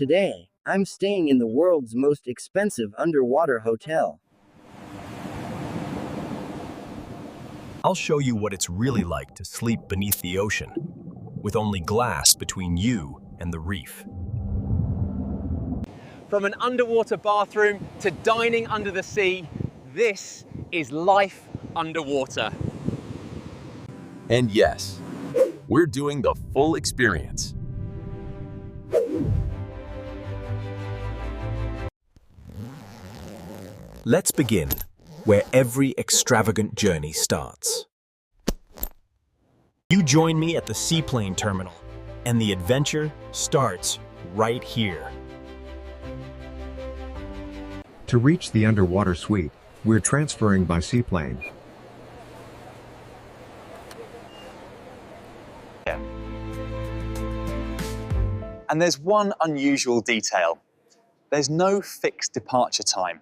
Today, I'm staying in the world's most expensive underwater hotel. I'll show you what it's really like to sleep beneath the ocean, with only glass between you and the reef. From an underwater bathroom to dining under the sea, this is life underwater. And yes, we're doing the full experience. Let's begin where every extravagant journey starts. You join me at the seaplane terminal, and the adventure starts right here. To reach the underwater suite, we're transferring by seaplane. And there's one unusual detail. There's no fixed departure time.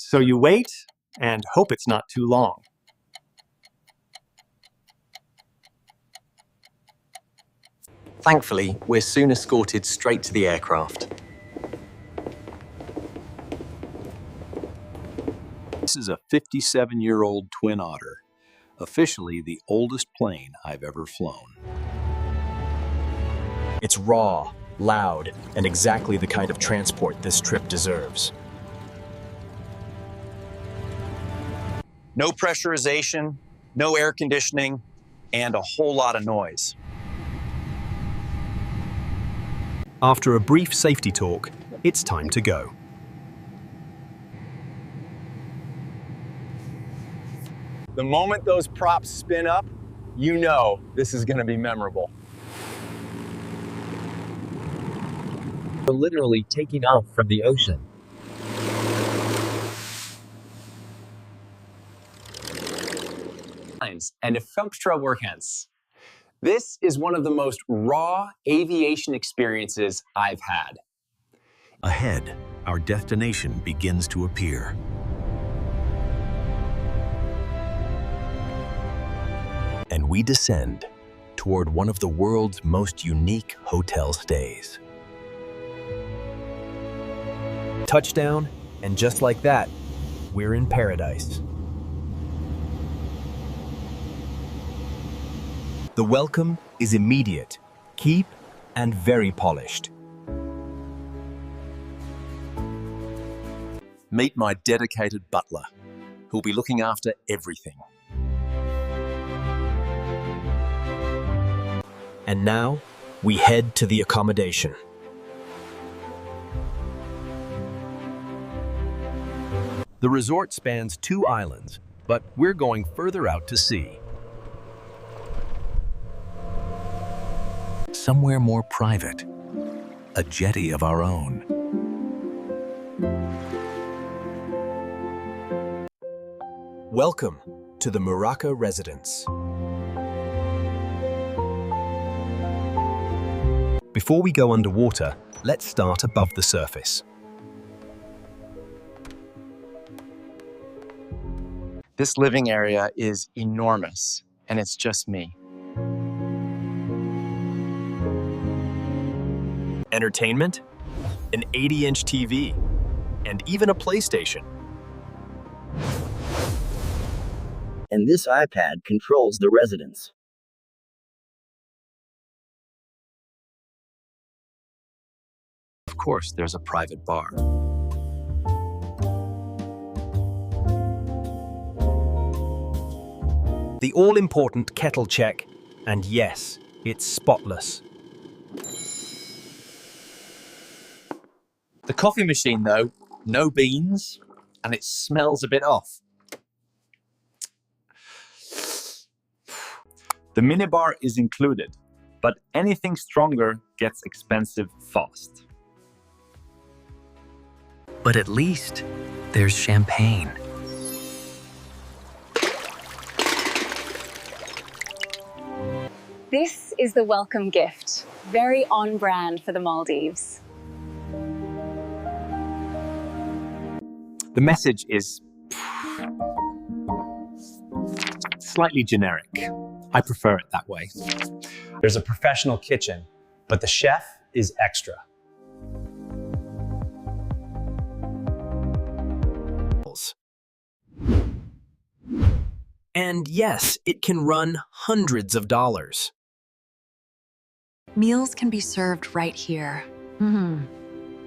So you wait and hope it's not too long. Thankfully, we're soon escorted straight to the aircraft. This is a 57-year-old Twin Otter, officially the oldest plane I've ever flown. It's raw, loud, and exactly the kind of transport this trip deserves. No pressurization, no air conditioning, and a whole lot of noise. After a brief safety talk, it's time to go. The moment those props spin up, you know this is going to be memorable. We're literally taking off from the ocean. And extraordinaires. This is one of the most raw aviation experiences I've had. Ahead, our destination begins to appear. And we descend toward one of the world's most unique hotel stays. Touchdown, and just like that, we're in paradise. The welcome is immediate, keep, and very polished. Meet my dedicated butler, who'll be looking after everything. And now, we head to the accommodation. The resort spans 2 islands, but we're going further out to sea. Somewhere more private, a jetty of our own. Welcome to the Muraka Residence. Before we go underwater, let's start above the surface. This living area is enormous, and it's just me. Entertainment, an 80-inch TV, and even a PlayStation. And this iPad controls the residence. Of course, there's a private bar. The all-important kettle check, and yes, it's spotless. The coffee machine, though, no beans, and it smells a bit off. The minibar is included, but anything stronger gets expensive fast. But at least there's champagne. This is the welcome gift, very on brand for the Maldives. The message is slightly generic. I prefer it that way. There's a professional kitchen, but the chef is extra. And yes, it can run hundreds of dollars. Meals can be served right here.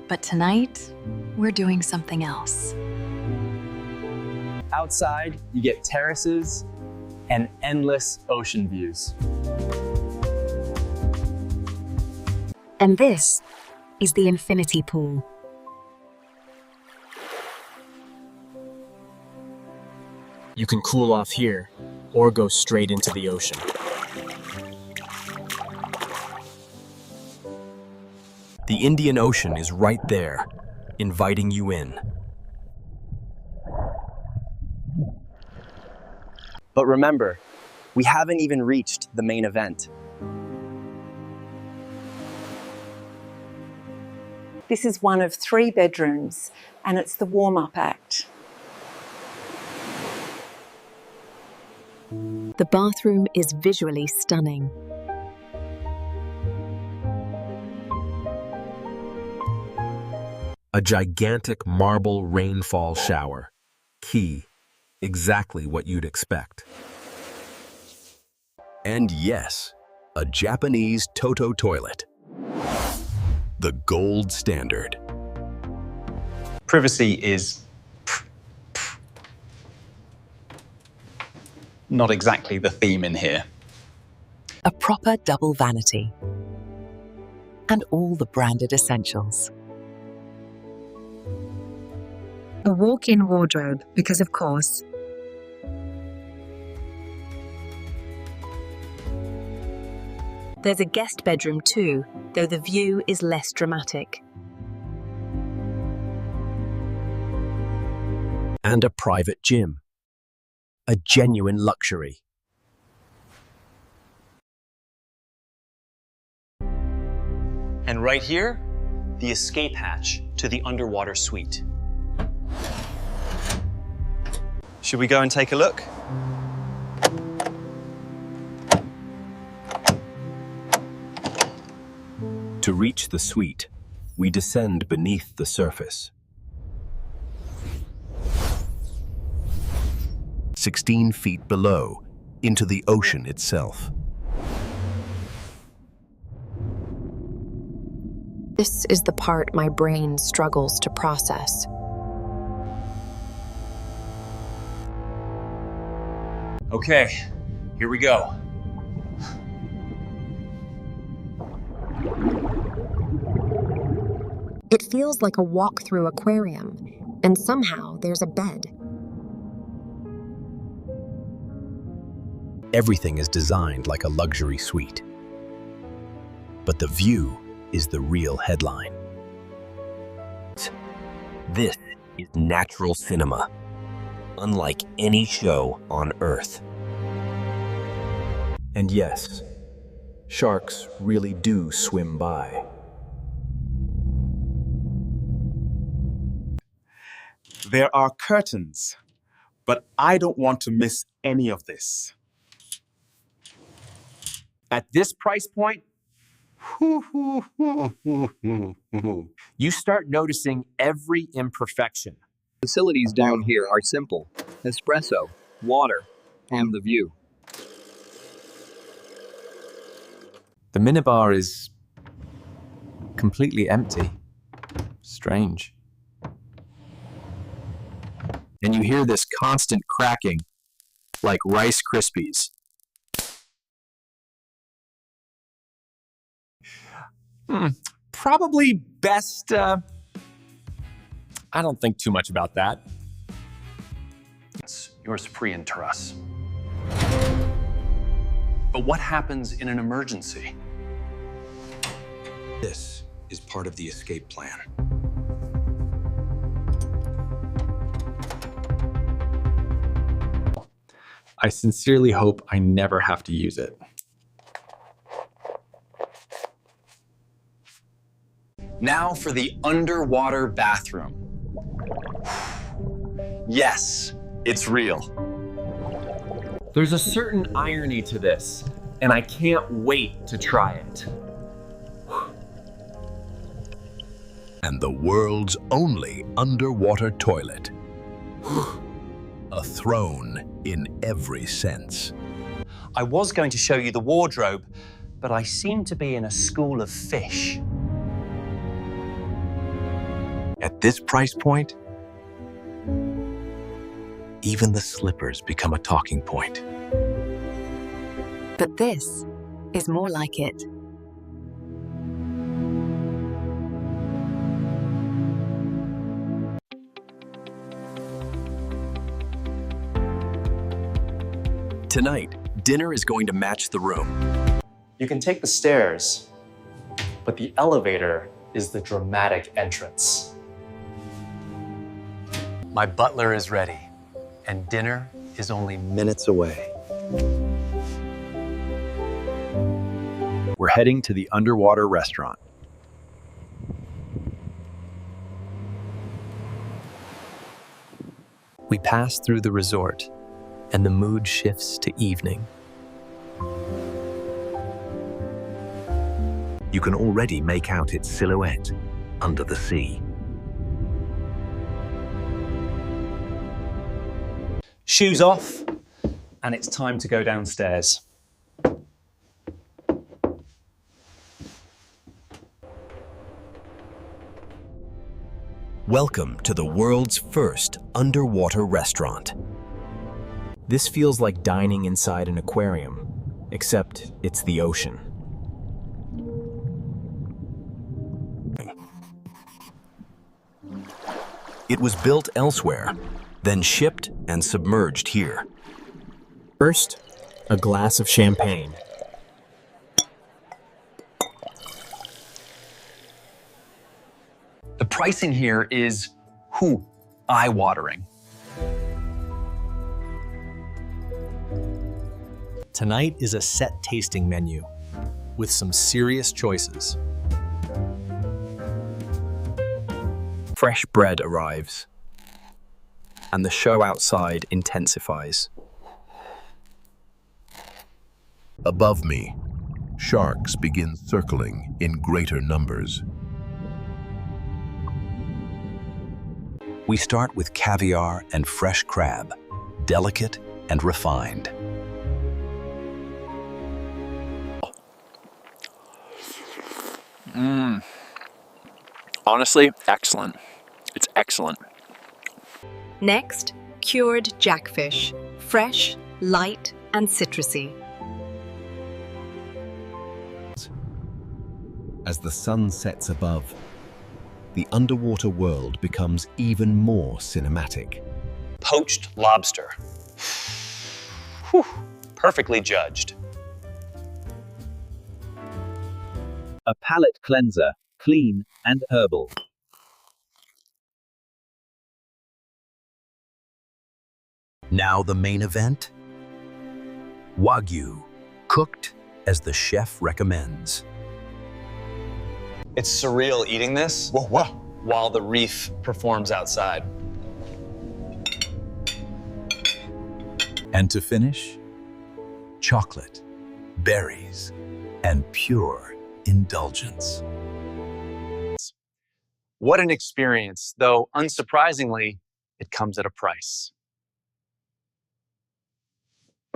But tonight, we're doing something else. Outside, you get terraces and endless ocean views. And this is the infinity pool. You can cool off here or go straight into the ocean. The Indian Ocean is right there, inviting you in. But remember, we haven't even reached the main event. This is one of 3 bedrooms, and it's the warm-up act. The bathroom is visually stunning. A gigantic marble rainfall shower. Key, exactly what you'd expect. And yes, a Japanese Toto toilet. The gold standard. Privacy is not exactly the theme in here. A proper double vanity. And all the branded essentials. A walk-in wardrobe, because of course. There's a guest bedroom too, though the view is less dramatic. And a private gym. A genuine luxury. And right here, the escape hatch to the underwater suite. Should we go and take a look? To reach the suite, we descend beneath the surface. 16 feet below, into the ocean itself. This is the part my brain struggles to process. Okay, here we go. It feels like a walk-through aquarium, and somehow there's a bed. Everything is designed like a luxury suite. But the view is the real headline. This is natural cinema, unlike any show on Earth. And yes, sharks really do swim by. There are curtains, but I don't want to miss any of this. At this price point, you start noticing every imperfection. Facilities down here are simple: espresso, water, and the view. The minibar is completely empty. Strange. And you hear this constant cracking, like Rice Krispies. Probably best, I don't think too much about that. It's yours free and to us. But what happens in an emergency? This is part of the escape plan. I sincerely hope I never have to use it. Now for the underwater bathroom. Yes, it's real. There's a certain irony to this, and I can't wait to try it. And the world's only underwater toilet. A throne in every sense. I was going to show you the wardrobe, but I seem to be in a school of fish. At this price point, even the slippers become a talking point. But this is more like it. Tonight, dinner is going to match the room. You can take the stairs, but the elevator is the dramatic entrance. My butler is ready, and dinner is only minutes away. We're heading to the underwater restaurant. We pass through the resort, and the mood shifts to evening. You can already make out its silhouette under the sea. Shoes off, and it's time to go downstairs. Welcome to the world's first underwater restaurant. This feels like dining inside an aquarium, except it's the ocean. It was built elsewhere, then shipped and submerged here. First, a glass of champagne. The pricing here is, eye-watering. Tonight is a set tasting menu with some serious choices. Fresh bread arrives, and the show outside intensifies. Above me, sharks begin circling in greater numbers. We start with caviar and fresh crab, delicate and refined. Honestly, excellent. It's excellent. Next, cured jackfish. Fresh, light, and citrusy. As the sun sets above, the underwater world becomes even more cinematic. Poached lobster. Whew, perfectly judged. A palate cleanser, clean and herbal. Now the main event? Wagyu, cooked as the chef recommends. It's surreal eating this while the reef performs outside. And to finish, chocolate, berries, and pure indulgence. What an experience, though unsurprisingly, it comes at a price.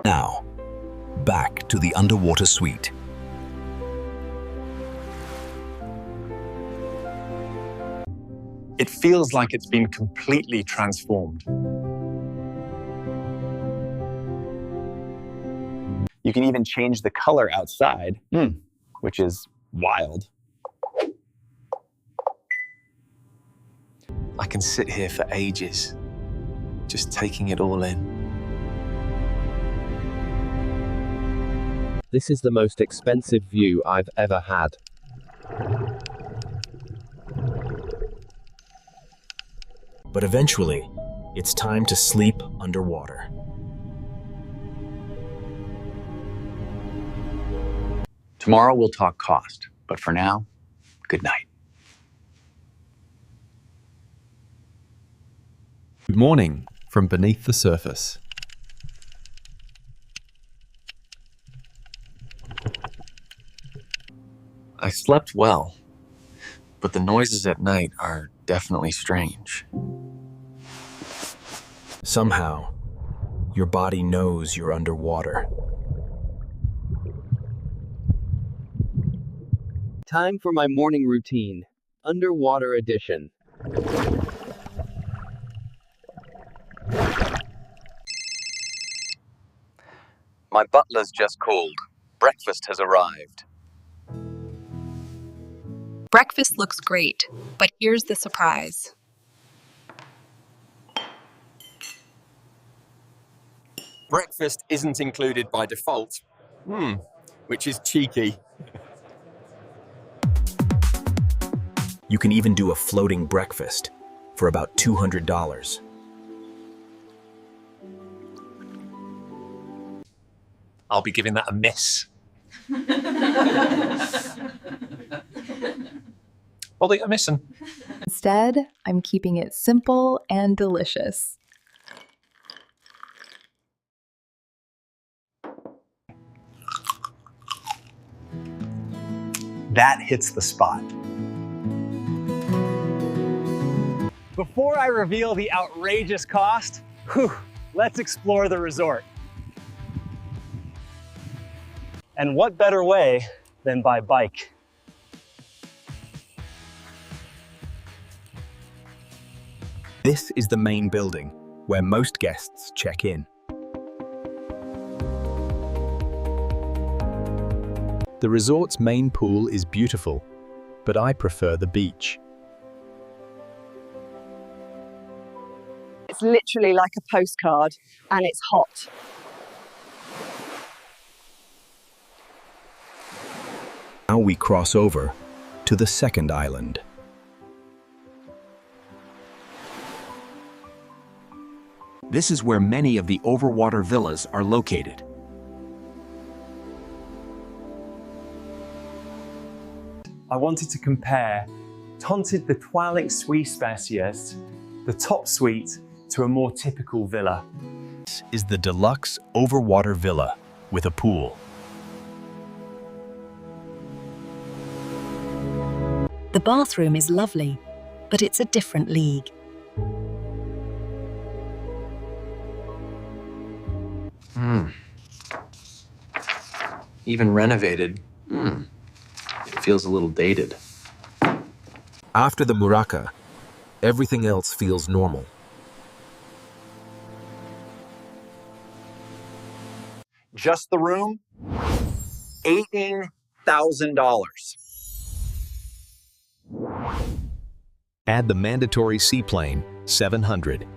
Now, back to the underwater suite. It feels like it's been completely transformed. You can even change the color outside, which is wild. I can sit here for ages, just taking it all in. This is the most expensive view I've ever had. But eventually, it's time to sleep underwater. Tomorrow we'll talk cost, but for now, good night. Good morning from beneath the surface. I slept well, but the noises at night are definitely strange. Somehow, Your body knows you're underwater. Time for my morning routine. Underwater edition. My butler's just called. Breakfast has arrived. Breakfast looks great, but here's the surprise. Breakfast isn't included by default. Which is cheeky. You can even do a floating breakfast for about $200. I'll be giving that a miss. I'll be a missing. Instead, I'm keeping it simple and delicious. That hits the spot. Before I reveal the outrageous cost, let's explore the resort. And what better way than by bike? This is the main building, where most guests check in. The resort's main pool is beautiful, but I prefer the beach. It's literally like a postcard, and it's hot. Now we cross over to the second island. This is where many of the overwater villas are located. I wanted to compare Tented de toiles spacieuses, the top suite, to a more typical villa. This is the deluxe overwater villa with a pool. The bathroom is lovely, but it's a different league. Even renovated. It feels a little dated. After the Muraka, everything else feels normal. Just the room, $18,000. Add the mandatory seaplane, $700.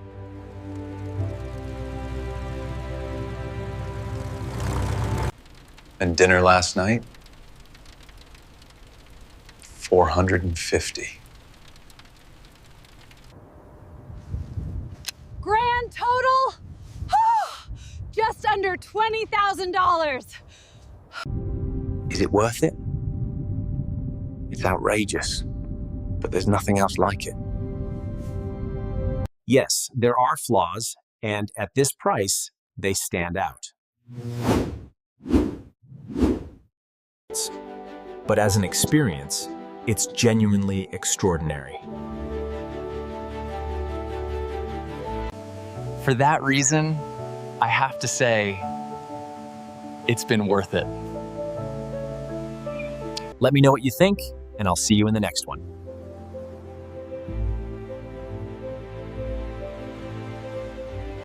And dinner last night, $450. Grand total? Just under $20,000. Is it worth it? It's outrageous, but there's nothing else like it. Yes, there are flaws, and at this price, they stand out. But as an experience, it's genuinely extraordinary. For that reason, I have to say, it's been worth it. Let me know what you think, and I'll see you in the next one.